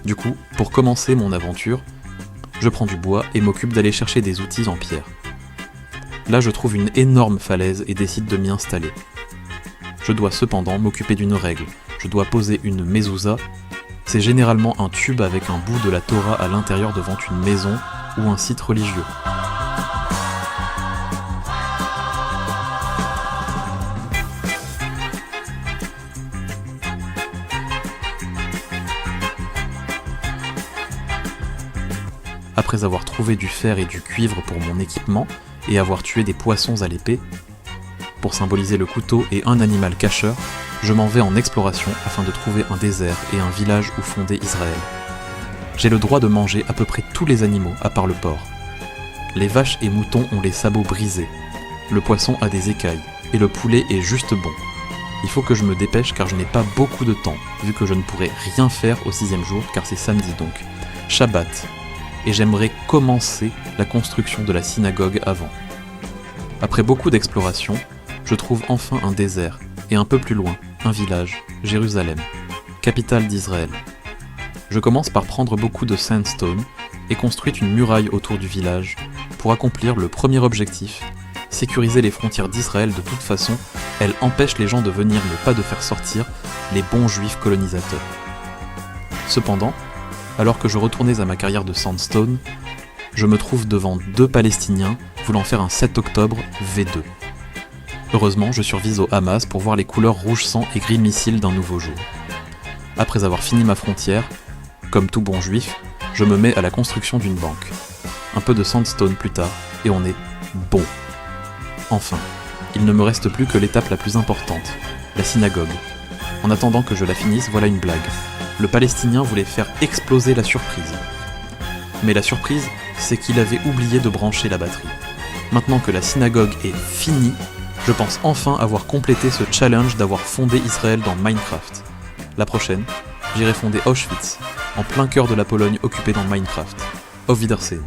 Du coup, pour commencer mon aventure, je prends du bois et m'occupe d'aller chercher des outils en pierre. Là, je trouve une énorme falaise et décide de m'y installer. Je dois cependant m'occuper d'une règle. Je dois poser une mezouza. C'est généralement un tube avec un bout de la Torah à l'intérieur devant une maison ou un site religieux. Après avoir trouvé du fer et du cuivre pour mon équipement et avoir tué des poissons à l'épée, pour symboliser le couteau et un animal cacheur, je m'en vais en exploration afin de trouver un désert et un village où fonder Israël. J'ai le droit de manger à peu près tous les animaux à part le porc. Les vaches et moutons ont les sabots brisés, le poisson a des écailles et le poulet est juste bon. Il faut que je me dépêche car je n'ai pas beaucoup de temps, vu que je ne pourrai rien faire au 6e jour car c'est samedi donc. Shabbat. Et j'aimerais commencer la construction de la synagogue avant. Après beaucoup d'exploration, je trouve enfin un désert, et un peu plus loin, un village, Jérusalem, capitale d'Israël. Je commence par prendre beaucoup de sandstone et construire une muraille autour du village pour accomplir le premier objectif, sécuriser les frontières d'Israël. De toute façon, elles empêchent les gens de venir mais pas de faire sortir les bons juifs colonisateurs. Cependant, alors que je retournais à ma carrière de sandstone, je me trouve devant 2 Palestiniens voulant faire un 7 octobre V2. Heureusement, je survise au Hamas pour voir les couleurs rouge sang et gris missile d'un nouveau jour. Après avoir fini ma frontière, comme tout bon juif, je me mets à la construction d'une banque. Un peu de sandstone plus tard, et on est bon. Enfin, il ne me reste plus que l'étape la plus importante, la synagogue. En attendant que je la finisse, voilà une blague. Le Palestinien voulait faire exploser la surprise. Mais la surprise, c'est qu'il avait oublié de brancher la batterie. Maintenant que la synagogue est finie, je pense enfin avoir complété ce challenge d'avoir fondé Israël dans Minecraft. La prochaine, j'irai fonder Auschwitz, en plein cœur de la Pologne occupée dans Minecraft. Auf Wiedersehen.